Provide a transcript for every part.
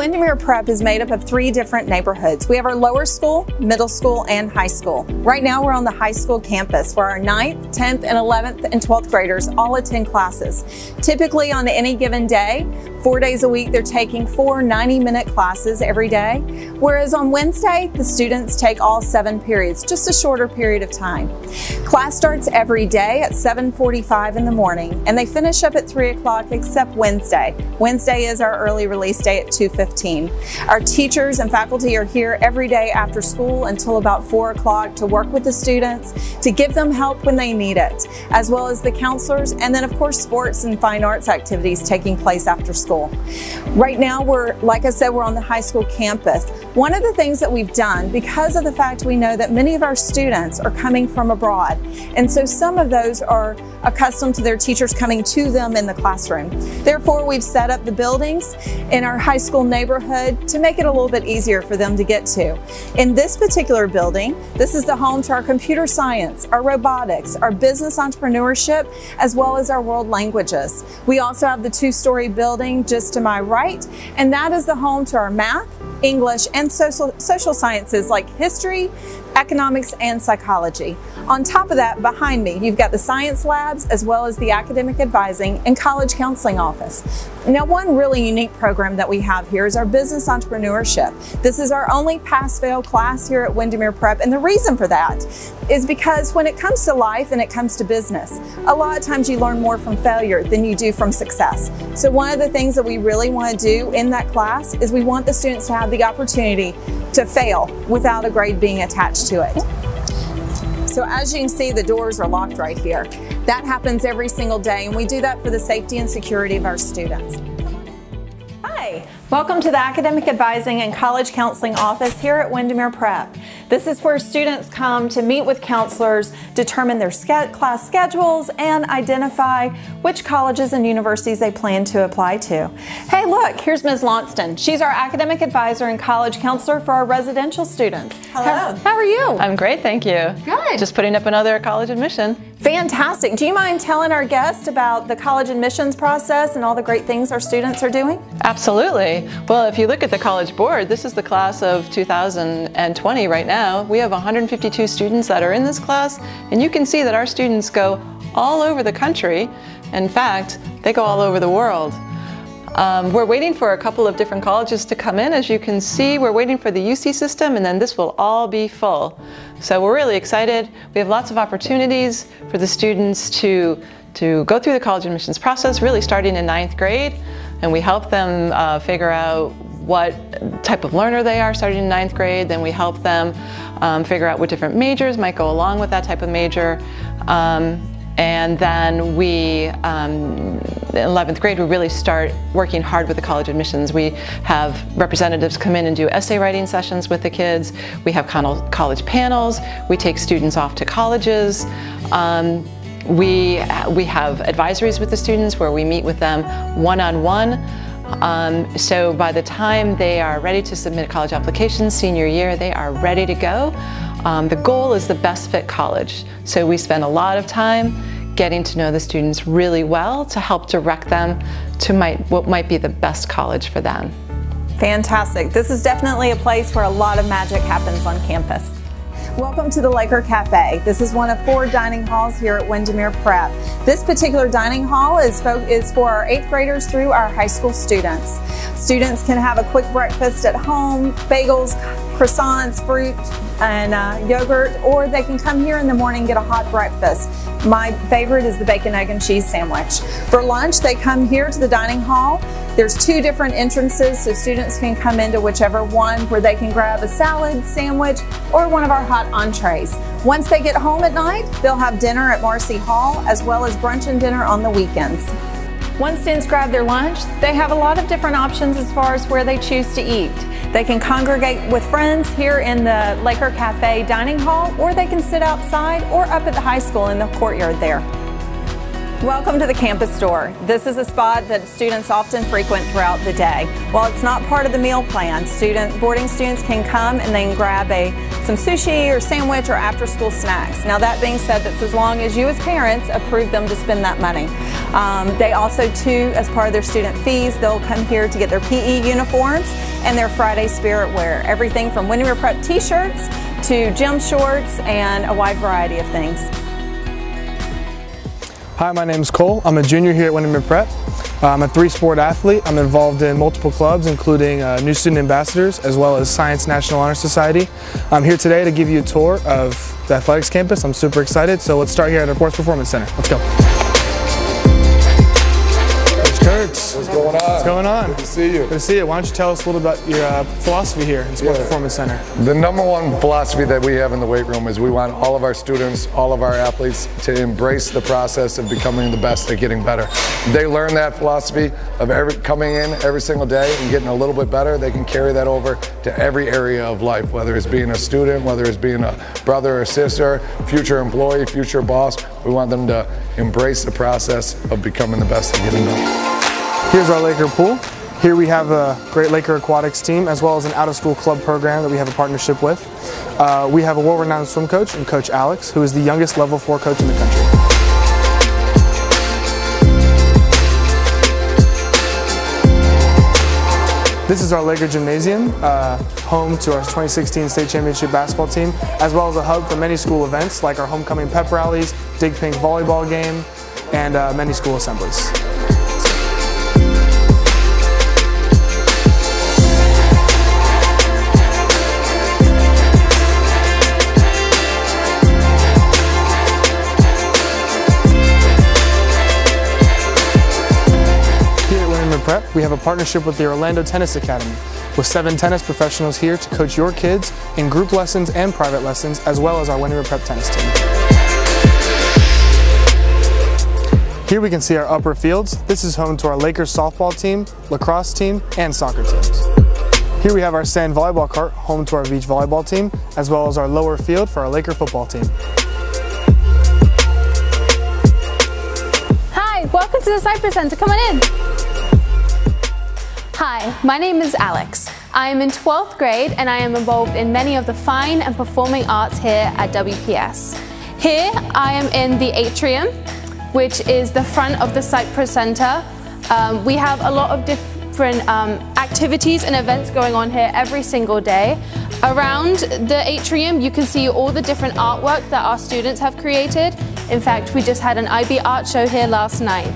Windermere Prep is made up of 3 different neighborhoods. We have our lower school, middle school, and high school. Right now we're on the high school campus where our 9th, 10th, and 11th and 12th graders all attend classes. Typically on any given day, 4 days a week, they're taking 4 90-minute classes every day, whereas on Wednesday, the students take all 7 periods, just a shorter period of time. Class starts every day at 7:45 in the morning, and they finish up at 3 o'clock except Wednesday. Wednesday is our early release day at 2:15. Our teachers and faculty are here every day after school until about 4 o'clock to work with the students, to give them help when they need it, as well as the counselors, and then of course sports and fine arts activities taking place after school. Right now like I said, we're on the high school campus. One of the things that we've done, because of the fact we know that many of our students are coming from abroad, and so some of those are accustomed to their teachers coming to them in the classroom. Therefore, we've set up the buildings in our high school neighborhood to make it a little bit easier for them to get to. In this particular building, this is the home to our computer science, our robotics, our business entrepreneurship, as well as our world languages. We also have the 2-story building just to my right, and that is the home to our math, English, and social sciences like history, economics, and psychology. On top of that, behind me, you've got the science labs as well as the academic advising and college counseling office. Now, one really unique program that we have here is our business entrepreneurship. This is our only pass-fail class here at Windermere Prep, and the reason for that is because when it comes to life and it comes to business, a lot of times you learn more from failure than you do from success. So one of the things that we really want to do in that class is we want the students to have the opportunity to fail without a grade being attached to it. So as you can see, the doors are locked right here. That happens every single day, and we do that for the safety and security of our students. Hi, welcome to the Academic Advising and College Counseling Office here at Windermere Prep. This is where students come to meet with counselors, determine their class schedules, and identify which colleges and universities they plan to apply to. Hey, look, here's Ms. Launceston. She's our academic advisor and college counselor for our residential students. Hello. How are you? I'm great, thank you. Good. Just putting up another college admission. Fantastic. Do you mind telling our guests about the college admissions process and all the great things our students are doing? Absolutely. Well, if you look at the College Board, this is the class of 2020 right now. We have 152 students that are in this class, and you can see that our students go all over the country. In fact, they go all over the world. We're waiting for a couple of different colleges to come in. As you can see, we're waiting for the UC system, and then this will all be full. So we're really excited. We have lots of opportunities for the students to go through the college admissions process, really starting in 9th grade, and we help them figure out what type of learner they are starting in 9th grade. Then we help them figure out what different majors might go along with that type of major. And then we, in 11th grade, we really start working hard with the college admissions. We have representatives come in and do essay writing sessions with the kids. We have college panels. We take students off to colleges. We have advisories with the students where we meet with them one-on-one. So by the time they are ready to submit college applications senior year, they are ready to go. The goal is the best fit college. So we spend a lot of time getting to know the students really well to help direct them to what might be the best college for them. Fantastic. This is definitely a place where a lot of magic happens on campus. Welcome to the Lyker Cafe. This is one of 4 dining halls here at Windermere Prep. This particular dining hall is for our 8th graders through our high school students. Students can have a quick breakfast at home, bagels, croissants, fruit, and yogurt, or they can come here in the morning and get a hot breakfast. My favorite is the bacon, egg, and cheese sandwich. For lunch, they come here to the dining hall. There's 2 different entrances, so students can come into whichever one where they can grab a salad, sandwich, or one of our hot entrees. Once they get home at night, they'll have dinner at Marcy Hall, as well as brunch and dinner on the weekends. Once students grab their lunch, they have a lot of different options as far as where they choose to eat. They can congregate with friends here in the Lyker Cafe dining hall, or they can sit outside or up at the high school in the courtyard there. Welcome to the campus store. This is a spot that students often frequent throughout the day. While it's not part of the meal plan, boarding students can come and they can grab some sushi or sandwich or after school snacks. Now that being said, that's as long as you as parents approve them to spend that money. They also too, as part of their student fees, they'll come here to get their PE uniforms and their Friday spirit wear. Everything from Windermere Prep t-shirts to gym shorts and a wide variety of things. Hi, my name is Cole. I'm a junior here at Windermere Prep. I'm a three-sport athlete. I'm involved in multiple clubs, including New Student Ambassadors, as well as Science National Honor Society. I'm here today to give you a tour of the athletics campus. I'm super excited, so let's start here at our Sports Performance Center. Let's go. Kurtz. What's going on? What's going on? Good to see you. Good to see you. Why don't you tell us a little about your philosophy here in Sports Performance Center? The number one philosophy that we have in the weight room is we want all of our students, all of our athletes to embrace the process of becoming the best at getting better. They learn that philosophy of coming in every single day and getting a little bit better. They can carry that over to every area of life, whether it's being a student, whether it's being a brother or sister, future employee, future boss. We want them to embrace the process of becoming the best at getting better. Here's our Lyker pool. Here we have a great Lyker aquatics team, as well as an out-of-school club program that we have a partnership with. We have a world-renowned swim coach in Coach Alex, who is the youngest level 4 coach in the country. This is our Lyker Gymnasium, home to our 2016 state championship basketball team, as well as a hub for many school events like our homecoming pep rallies, Dig Pink volleyball game, and many school assemblies. Prep, we have a partnership with the Oрландо Tennis Academy, with 7 tennis professionals here to coach your kids in group lessons and private lessons, as well as our Windermere Prep tennis team. Here we can see our upper fields. This is home to our Lyker softball team, lacrosse team, and soccer teams. Here we have our sand volleyball court, home to our beach volleyball team, as well as our lower field for our Lyker football team. Hi, welcome to the Cypress Center. Come on in. Hi, my name is Alex. I am in 12th grade and I am involved in many of the fine and performing arts here at WPS. Here I am in the atrium, which is the front of the Cypress Center. We have a lot of different activities and events going on here every single day. Around the atrium you can see all the different artwork that our students have created. In fact, we just had an IB art show here last night.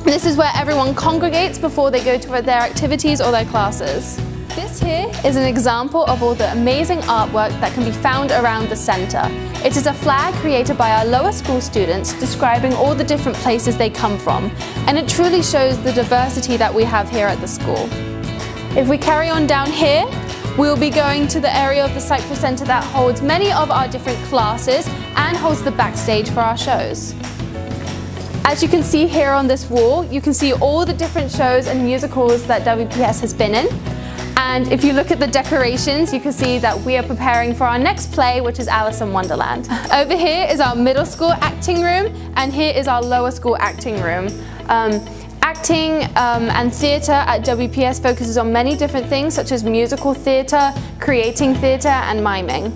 This is where everyone congregates before they go to their activities or their classes. This here is an example of all the amazing artwork that can be found around the center. It is a flag created by our lower school students describing all the different places they come from, and it truly shows the diversity that we have here at the school. If we carry on down here, we'll be going to the area of the Cypress Center that holds many of our different classes and holds the backstage for our shows. As you can see here on this wall, you can see all the different shows and musicals that WPS has been in. And if you look at the decorations, you can see that we are preparing for our next play, which is Alice in Wonderland. Over here is our middle school acting room, and here is our lower school acting room. Acting and theatre at WPS focuses on many different things, such as musical theatre, creating theatre, and miming.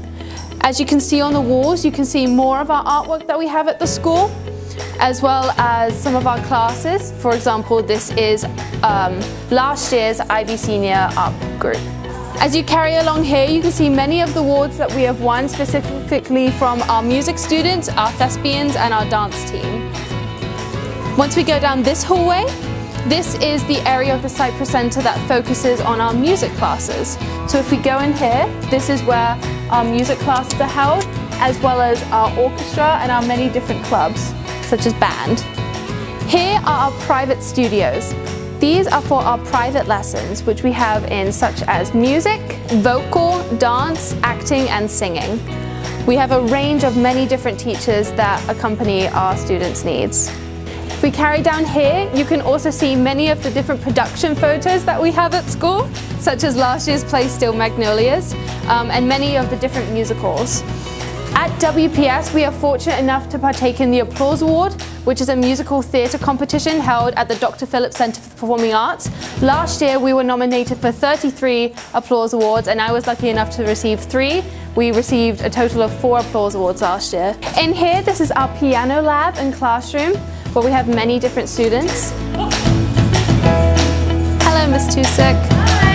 As you can see on the walls, you can see more of our artwork that we have at the school, as well as some of our classes. For example, this is last year's IB Senior Art Group. As you carry along here, you can see many of the awards that we have won specifically from our music students, our thespians, and our dance team. Once we go down this hallway, this is the area of the Cypress Center that focuses on our music classes. So if we go in here, this is where our music classes are held, as well as our orchestra and our many different clubs, such as band. Here are our private studios. These are for our private lessons, which we have in such as music, vocal, dance, acting, and singing. We have a range of many different teachers that accompany our students' needs. If we carry down here, you can also see many of the different production photos that we have at school, such as last year's play Still Magnolias, and many of the different musicals. At WPS, we are fortunate enough to partake in the Applause Award, which is a musical theatre competition held at the Dr. Phillips Center for Performing Arts. Last year, we were nominated for 33 Applause Awards, and I was lucky enough to receive 3. We received a total of 4 Applause Awards last year. In here, this is our piano lab and classroom, where we have many different students. Hello, Miss Tusik. Hi.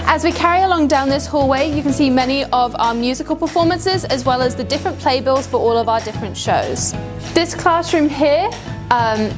As we carry along down this hallway, you can see many of our musical performances as well as the different playbills for all of our different shows. This classroom here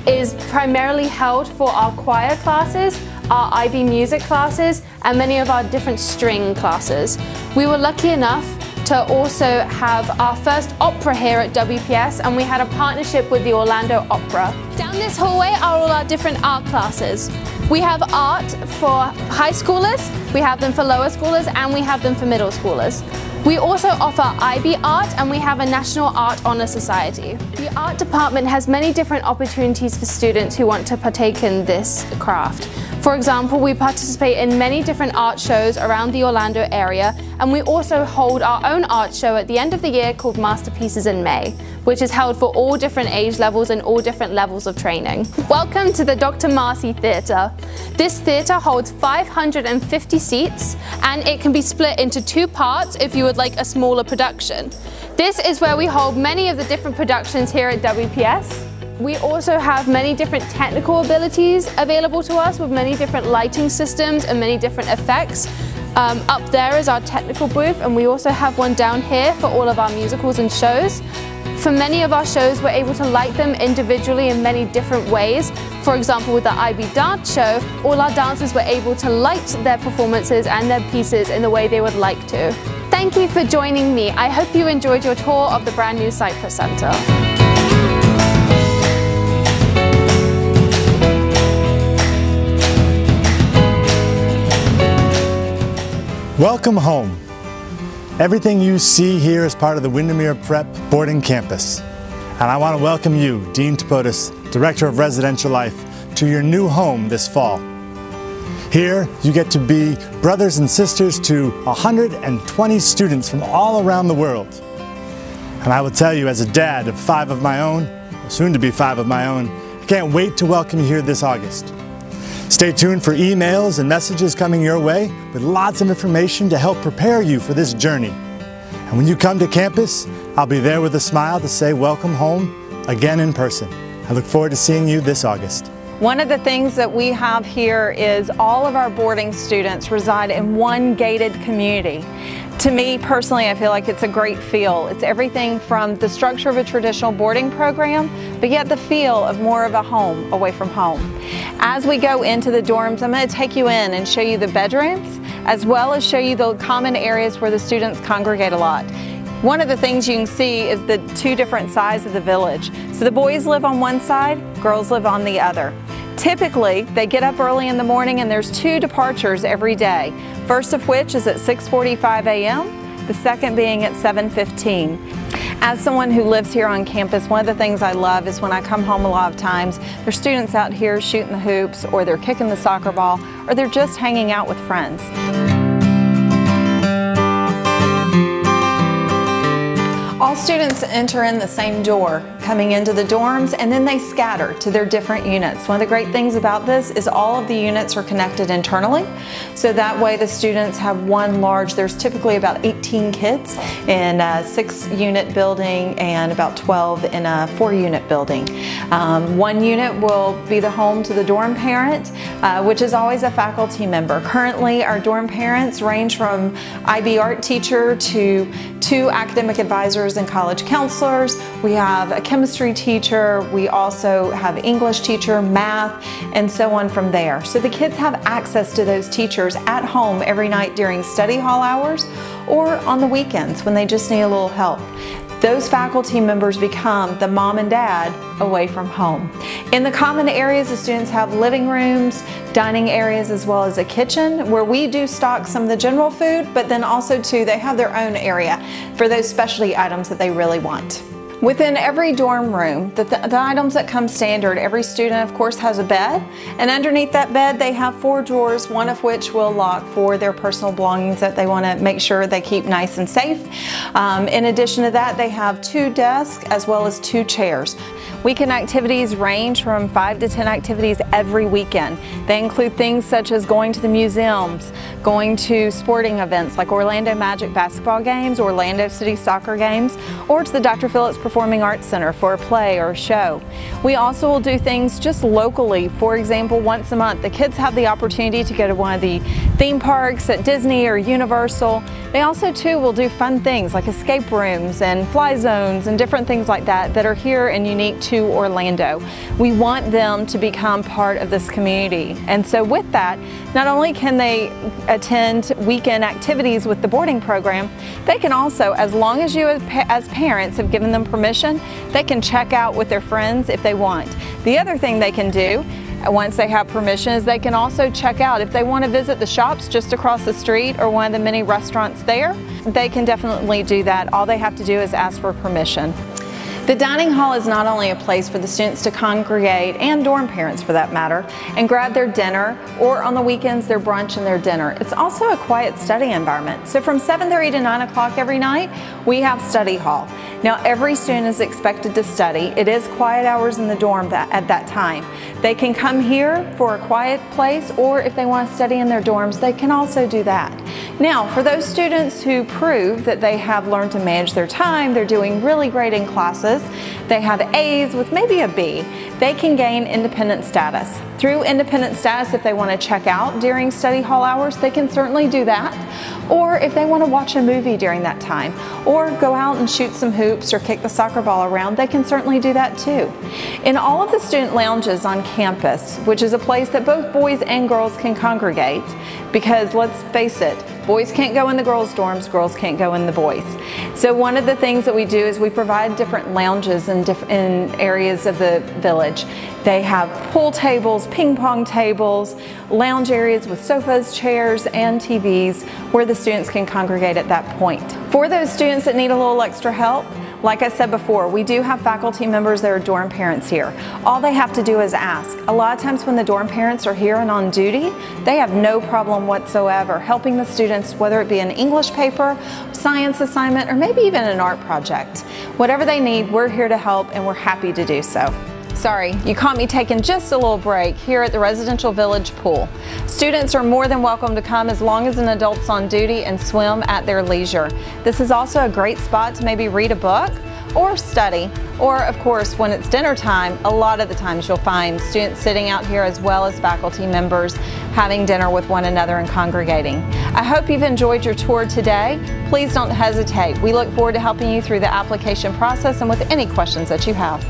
is primarily held for our choir classes, our IB music classes, and many of our different string classes. We were lucky enough to also have our first opera here at WPS, and we had a partnership with the Oрландо Opera. Down this hallway are all our different art classes. We have art for high schoolers, we have them for lower schoolers, and we have them for middle schoolers. We also offer IB art, and we have a National Art Honor Society. The art department has many different opportunities for students who want to partake in this craft. For example, we participate in many different art shows around the Orlando area, and we also hold our own art show at the end of the year called Masterpieces in May, which is held for all different age levels and all different levels of training. Welcome to the Dr. Marcy Theatre. This theatre holds 550 seats, and it can be split into two parts if you would like a smaller production. This is where we hold many of the different productions here at WPS. We also have many different technical abilities available to us with many different lighting systems and many different effects. Up there is our technical booth, and we also have one down here for all of our musicals and shows. For many of our shows, we're able to light them individually in many different ways. For example, with the IB dance show, all our dancers were able to light their performances and their pieces in the way they would like to. Thank you for joining me. I hope you enjoyed your tour of the brand new Cypress Center. Welcome home. Everything you see here is part of the Windermere Prep boarding campus. And I want to welcome you, Dean Tapotis, Director of Residential Life, to your new home this fall. Here, you get to be brothers and sisters to 120 students from all around the world. And I will tell you, as a dad of 5 of my own, soon to be 5 of my own, I can't wait to welcome you here this August. Stay tuned for emails and messages coming your way with lots of information to help prepare you for this journey. And when you come to campus, I'll be there with a smile to say welcome home again in person. I look forward to seeing you this August. One of the things that we have here is all of our boarding students reside in one gated community. To me personally, I feel like it's a great feel. It's everything from the structure of a traditional boarding program, but yet the feel of more of a home away from home. As we go into the dorms, I'm going to take you in and show you the bedrooms, as well as show you the common areas where the students congregate a lot. One of the things you can see is the 2 different sides of the village. So the boys live on one side, girls live on the other. Typically, they get up early in the morning and there's 2 departures every day. First of which is at 6:45 a.m., the second being at 7:15. As someone who lives here on campus, one of the things I love is when I come home a lot of times, there's students out here shooting the hoops, or they're kicking the soccer ball, or they're just hanging out with friends. All students enter in the same door, coming into the dorms, and then they scatter to their different units. One of the great things about this is all of the units are connected internally, so that way the students have one large, there's typically about 18 kids in a 6-unit building and about 12 in a 4-unit building. One unit will be the home to the dorm parent, which is always a faculty member. Currently, our dorm parents range from IB art teacher to 2 academic advisors and college counselors. We have a chemistry teacher. We also have English teacher, math, and so on from there. So the kids have access to those teachers at home every night during study hall hours or on the weekends when they just need a little help. Those faculty members become the mom and dad away from home. In the common areas, the students have living rooms, dining areas, as well as a kitchen where we do stock some of the general food, but then also too, they have their own area for those specialty items that they really want. Within every dorm room, the items that come standard, every student of course has a bed, and underneath that bed they have 4 drawers, one of which will lock for their personal belongings that they want to make sure they keep nice and safe. In addition to that, they have 2 desks as well as 2 chairs. Weekend activities range from 5 to 10 activities every weekend. They include things such as going to the museums, going to sporting events like Orlando Magic basketball games, Orlando City soccer games, or to the Dr. Phillips performing arts center for a play or a show. We also will do things just locally. For example, once a month, the kids have the opportunity to go to one of the theme parks at Disney or Universal. They also too will do fun things like escape rooms and fly zones and different things like that that are here and unique to Orlando. We want them to become part of this community. And so with that, not only can they attend weekend activities with the boarding program, they can also, as long as you as parents have given them permission, they can check out with their friends if they want. The other thing they can do once they have permission is they can also check out if they want to visit the shops just across the street or one of the many restaurants there. They can definitely do that. All they have to do is ask for permission. The dining hall is not only a place for the students to congregate, and dorm parents for that matter, and grab their dinner, or on the weekends their brunch and their dinner. It's also a quiet study environment. So from 7:30 to 9 o'clock every night, we have study hall. Now every student is expected to study. It is quiet hours in the dorm at that time. They can come here for a quiet place, or if they want to study in their dorms, they can also do that. Now, for those students who prove that they have learned to manage their time, they're doing really great in classes, they have A's with maybe a B, they can gain independent status. Through independent status, if they want to check out during study hall hours, they can certainly do that. Or if they want to watch a movie during that time, or go out and shoot some hoops or kick the soccer ball around, they can certainly do that too. In all of the student lounges on campus, which is a place that both boys and girls can congregate, because let's face it, boys can't go in the girls' dorms, girls can't go in the boys. So one of the things that we do is we provide different lounges in areas of the village. They have pool tables, ping pong tables, lounge areas with sofas, chairs, and TVs where the students can congregate at that point. For those students that need a little extra help, like I said before, we do have faculty members that are dorm parents here. All they have to do is ask. A lot of times when the dorm parents are here and on duty, they have no problem whatsoever helping the students, whether it be an English paper, science assignment, or maybe even an art project. Whatever they need, we're here to help, and we're happy to do so. Sorry, you caught me taking just a little break here at the Residential Village pool. Students are more than welcome to come as long as an adult's on duty and swim at their leisure. This is also a great spot to maybe read a book or study, or of course when it's dinner time, a lot of the times you'll find students sitting out here as well as faculty members having dinner with one another and congregating. I hope you've enjoyed your tour today. Please don't hesitate. We look forward to helping you through the application process and with any questions that you have.